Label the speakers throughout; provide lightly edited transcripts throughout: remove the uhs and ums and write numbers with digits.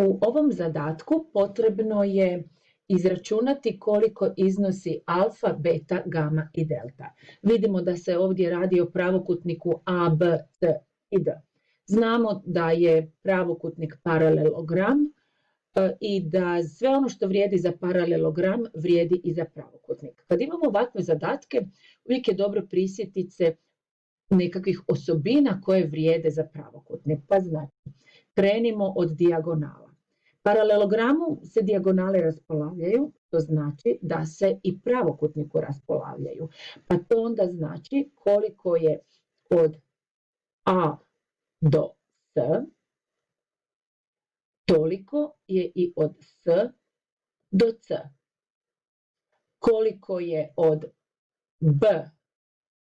Speaker 1: U ovom zadatku potrebno je izračunati koliko iznosi alfa, beta, gama i delta. Vidimo da se ovdje radi o pravokutniku A, B, C i D. Znamo da je pravokutnik paralelogram i da sve ono što vrijedi za paralelogram vrijedi i za pravokutnik. Kad imamo ovakve zadatke, uvijek je dobro prisjetiti se nekakvih osobina koje vrijede za pravokutnik. Pa znači, krenimo od dijagonala. Paralelogramu se dijagonale raspolavljaju, to znači da se i pravokutniku raspolavljaju. Pa to onda znači koliko je od A do S, toliko je i od S do C. Koliko je od B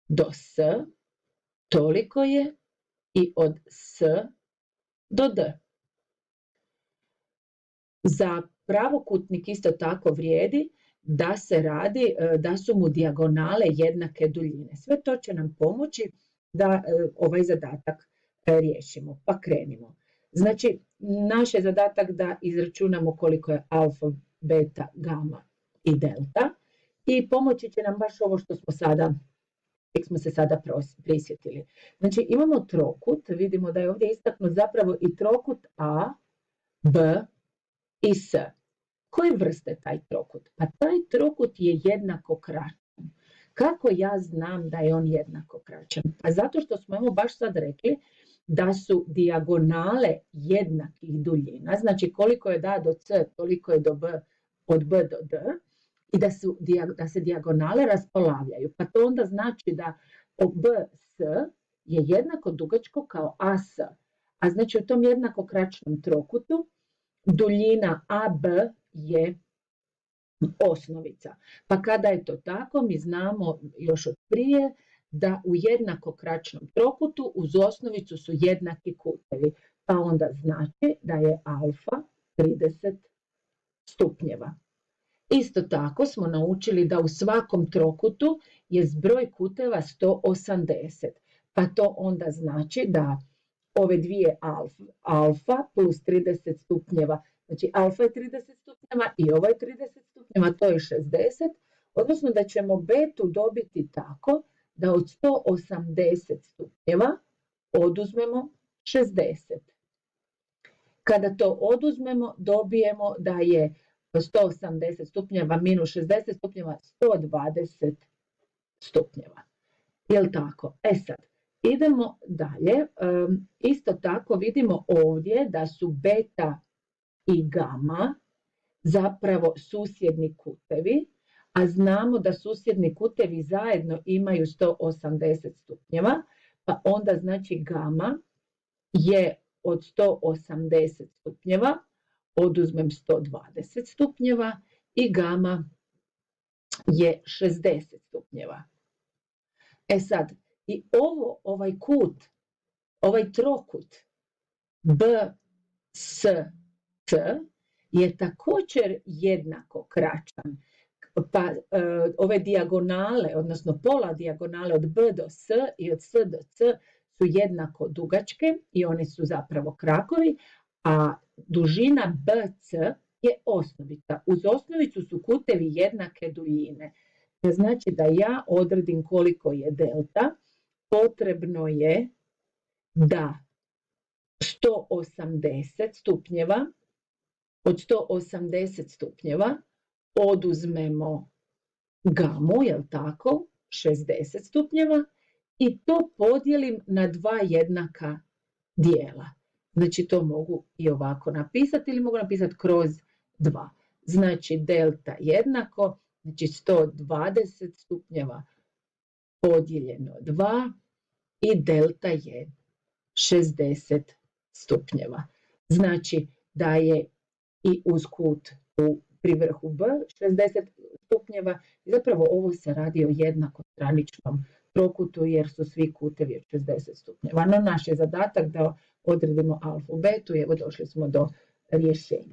Speaker 1: do S, toliko je i od S do D. Za pravokutnik isto tako vrijedi da se radi, da su mu dijagonale jednake duljine. Sve to će nam pomoći da ovaj zadatak riješimo. Pa krenimo. Znači, naš je zadatak da izračunamo koliko je alfa, beta, gama i delta i pomoći će nam baš ovo što smo se sada prisjetili. Znači, imamo trokut, vidimo da je ovdje istaknut zapravo i trokut A, B i S. Koje vrste taj trokut? Pa taj trokut je jednako kraćan. Kako ja znam da je on jednako kraćan? Pa zato što smo baš sad rekli da su dijagonale jednakih duljina, znači koliko je od A do C, toliko je od B do D, i da se dijagonale raspolavljaju. Pa to onda znači da BS je jednako dugačko kao AS. A znači u tom jednako kraćnom trokutu duljina AB je osnovica. Pa kada je to tako, mi znamo još od prije da u jednako kraćnom trokutu uz osnovicu su jednaki kutevi. Pa onda znači da je alfa 30 stupnjeva. Isto tako smo naučili da u svakom trokutu je zbroj kuteva 180. Pa to onda znači da ove dvije alfa plus 30 stupnjeva, znači alfa je 30 stupnjeva i ovo je 30 stupnjeva, to je 60, odnosno da ćemo betu dobiti tako da od 180 stupnjeva oduzmemo 60. Kada to oduzmemo, dobijemo da je 180 stupnjeva minus 60 stupnjeva 120 stupnjeva. Jel' tako? Sad, idemo dalje. Isto tako vidimo ovdje da su beta i gama zapravo susjedni kutevi, a znamo da susjedni kutevi zajedno imaju 180 stupnjeva, pa onda znači gama je od 180 stupnjeva, oduzmem 120 stupnjeva i gama je 60 stupnjeva. Sad, i ovaj trokut BSC je također jednako kraćan. Pa ove dijagonale, odnosno pola dijagonale od B do S i od S do C su jednako dugačke i one su zapravo krakovi, a dužina BC je osnovica. Uz osnovicu su kutevi jednake duljine. To znači da ja odredim koliko je delta, potrebno je da 180 stupnjeva, od 180 stupnjeva oduzmemo gamu, jel' tako, 60 stupnjeva i to podijelim na dva jednaka dijela. Znači to mogu i ovako napisati ili mogu napisati kroz 2. Znači delta jednako, znači 120 stupnjeva podijeljeno 2 i delta je 60 stupnjeva. Znači da je i uz kut pri vrhu B 60 stupnjeva i zapravo ovo se radi o jednakostraničnom trokutu jer su svi kutevi od 60 stupnjeva. No naš je zadatak da odredimo alfu, betu i evo došli smo do rješenja.